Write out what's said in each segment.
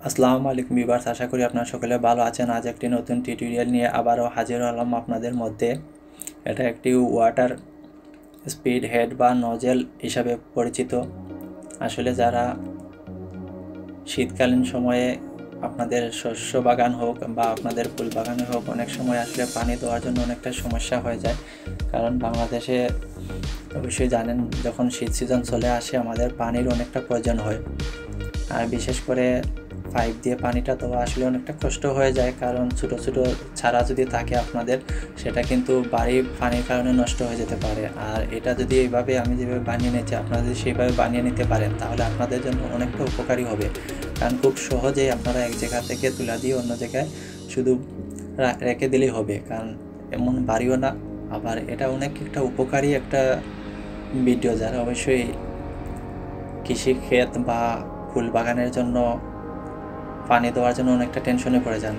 আসসালামু আলাইকুম ভিউয়ার্স, আশা করি আপনারা সকলে ভালো আছেন। আজ একটি নতুন টিউটোরিয়াল নিয়ে আবারও হাজির হলাম আপনাদের মধ্যে। এটা একটি ওয়াটার স্পিড হেড বা নজেল হিসাবে পরিচিত। আসলে যারা শীতকালীন সময়ে আপনাদের শস্য বাগান হোক বা আপনাদের ফুল বাগানে হোক, অনেক সময় আসলে পানি দেওয়ার জন্য অনেকটা সমস্যা হয়ে যায়। কারণ বাংলাদেশে অবশ্যই জানেন, যখন শীত সিজন চলে আসে আমাদের পানির অনেকটা প্রয়োজন হয়। আর বিশেষ করে পাইপ দিয়ে পানিটা দেওয়া আসলে অনেকটা কষ্ট হয়ে যায়, কারণ ছোটো ছোটো চারা যদি থাকে আপনাদের, সেটা কিন্তু বাড়ি পানির কারণে নষ্ট হয়ে যেতে পারে। আর এটা যদি এইভাবে আমি যেভাবে বানিয়ে নিয়েছি, আপনারা যদি সেইভাবে বানিয়ে নিতে পারেন, তাহলে আপনাদের জন্য অনেকটা উপকারী হবে। কারণ খুব সহজেই আপনারা এক জায়গা থেকে তুলা দিয়ে অন্য জায়গায় শুধু রেখে দিলেই হবে, কারণ এমন বাড়িও না। আবার এটা অনেক একটা উপকারী একটা ভিডিও, যারা অবশ্যই কৃষিক্ষেত বা ফুল বাগানের জন্য পানি দেওয়ার জন্য অনেকটা টেনশনে পড়ে যান।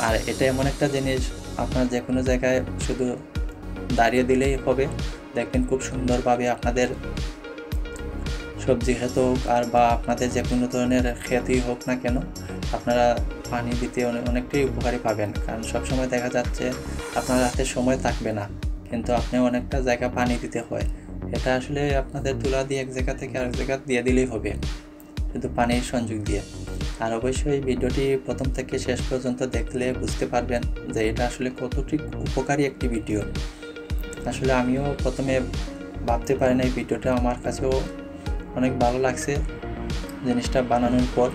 আর এটা এমন একটা জিনিস, আপনার যে কোনো জায়গায় শুধু দাঁড়িয়ে দিলেই হবে, দেখবেন খুব সুন্দরভাবে আপনাদের সবজি ক্ষেত হোক আর বা আপনাদের যে কোনো ধরনের ক্ষেতই হোক না কেন, আপনারা পানি দিতে অনেকটাই উপকারী পাবেন। কারণ সবসময় দেখা যাচ্ছে আপনার হাতে সময় থাকবে না, কিন্তু আপনি অনেকটা জায়গা পানি দিতে হয়। এটা আসলে আপনাদের তুলা দিয়ে এক জায়গা থেকে আরেক জায়গা দিয়ে দিলেই হবে, শুধু পানির সংযোগ দিয়ে। আর অবশ্যই ভিডিওটি প্রথম থেকে শেষ পর্যন্ত দেখলে বুঝতে পারবেন যে এটা আসলে কতটুকু উপকারী একটি ভিডিও। আসলে আমিও প্রথমে ভাবতে পারি না, এই ভিডিওটা আমার কাছেও অনেক ভালো লাগছে জিনিসটা বানানোর পর।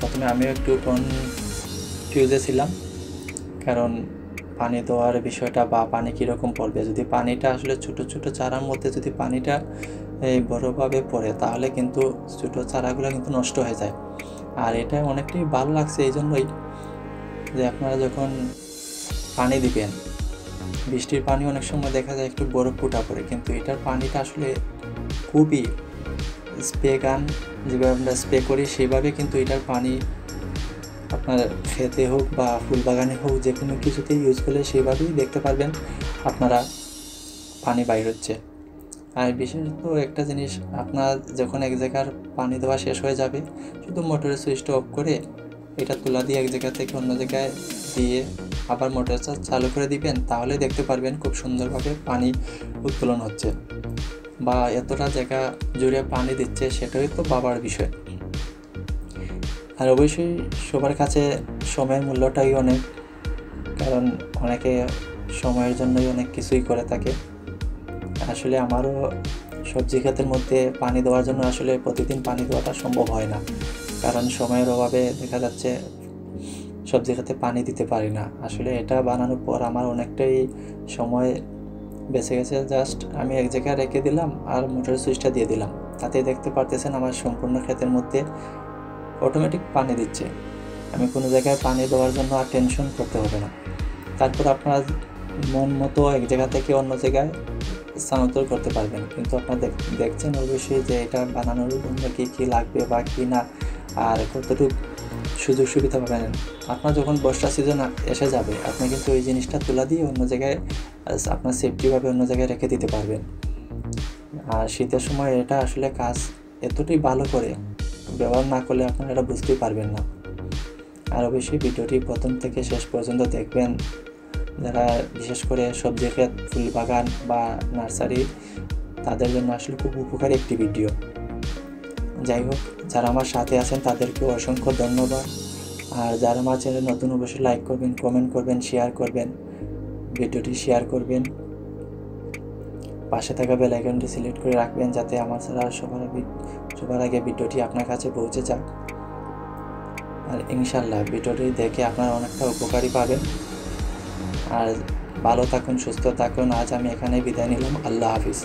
প্রথমে আমিও একটু কনফিউজে ছিলাম, কারণ পানি দেওয়ার বিষয়টা বা পানি কীরকম পড়বে। যদি পানিটা আসলে ছোটো ছোটো চারার মধ্যে যদি পানিটা এই বড়োভাবে পড়ে, তাহলে কিন্তু ছোটো চারাগুলো কিন্তু নষ্ট হয়ে যায়। আর এটা অনেকটাই ভালো লাগছে এই জন্যই যে আপনারা যখন পানি দিবেন, বৃষ্টির পানি অনেক সময় দেখা যায় একটু বরফ ফুটা পড়ে, কিন্তু এটার পানিটা আসলে খুবই স্প্রে গান যেভাবে আমরা স্প্রে করি সেইভাবে কিন্তু এটার পানি আপনার খেতে হোক বা ফুল বাগানে হোক, যে কোনো কিছুতেই ইউজ করলে সেইভাবেই দেখতে পারবেন আপনারা পানি বাইর হচ্ছে। আর বিশেষত একটা জিনিস, আপনার যখন এক জায়গার পানি দেওয়া শেষ হয়ে যাবে, শুধু মোটরের সুইচটা অফ করে এটা তুলা দিয়ে এক জায়গা থেকে অন্য জায়গায় দিয়ে আবার মোটরটা চালু করে দিবেন, তাহলে দেখতে পারবেন খুব সুন্দরভাবে পানি উত্তোলন হচ্ছে। বা এতটা জায়গা জুড়ে পানি দিচ্ছে, সেটাই তো ভাবার বিষয়। আর অবশ্যই সবার কাছে সময়ের মূল্যটাই অনেক, কারণ অনেকে সময়ের জন্যই অনেক কিছুই করে থাকে। আসলে আমারও সবজি ক্ষেতের মধ্যে পানি দেওয়ার জন্য আসলে প্রতিদিন পানি দেওয়াটা সম্ভব হয় না, কারণ সময়ের অভাবে দেখা যাচ্ছে সবজি ক্ষেতে পানি দিতে পারি না। আসলে এটা বানানোর পর আমার অনেকটাই সময় বেঁচে গেছে। জাস্ট আমি এক জায়গায় রেখে দিলাম আর মোটরের সুইচটা দিয়ে দিলাম, তাতে দেখতে পারতেছেন আমার সম্পূর্ণ ক্ষেতের মধ্যে অটোমেটিক পানি দিচ্ছে। আমি কোনো জায়গায় পানি দেওয়ার জন্য আর টেনশন করতে হবে না। তারপর আপনারা মন মতো এক জায়গা থেকে অন্য জায়গায় স্থানান্তর করতে পারবেন। কিন্তু আপনারা দেখছেন অবশ্যই যে এটা বানানোর জন্য কী কী লাগবে বা কী না, আর কতটুকু সুযোগ সুবিধা পাবেন। আপনার যখন বর্ষা সিজন এসে যাবে, আপনি কিন্তু ওই জিনিসটা তুলা দিয়ে অন্য জায়গায় আপনার সেফটিভাবে অন্য জায়গায় রেখে দিতে পারবেন। আর শীতের সময় এটা আসলে কাজ এতটাই ভালো করে, ব্যবহার না করলে আপনারা এটা বুঝতেই পারবেন না। আর অবশ্যই ভিডিওটি প্রথম থেকে শেষ পর্যন্ত দেখবেন, যারা বিশেষ করে সবজি ক্ষেত, ফুল বাগান বা নার্সারি, তাদের জন্য আসলে খুব উপকারী একটি ভিডিও। যাই হোক, যারা আমার সাথে আছেন তাদেরকেও অসংখ্য ধন্যবাদ। আর যারা আমার চ্যানেল নতুন, অবশ্যই লাইক করবেন, কমেন্ট করবেন, শেয়ার করবেন, ভিডিওটি শেয়ার করবেন। পাশে থাকা বেল আইকনটি সিলেক্ট করে রাখবেন, যাতে আমার ছাড়া সবার আগে ভিডিওটি আপনার কাছে পৌঁছে যাক। আর ইনশাল্লাহ ভিডিওটি দেখে আপনারা অনেকটা উপকারী পাবেন। আর ভালো থাকুন, সুস্থ থাকুন। আজ আমি এখানেই বিদায় নিলাম। আল্লাহ হাফিজ।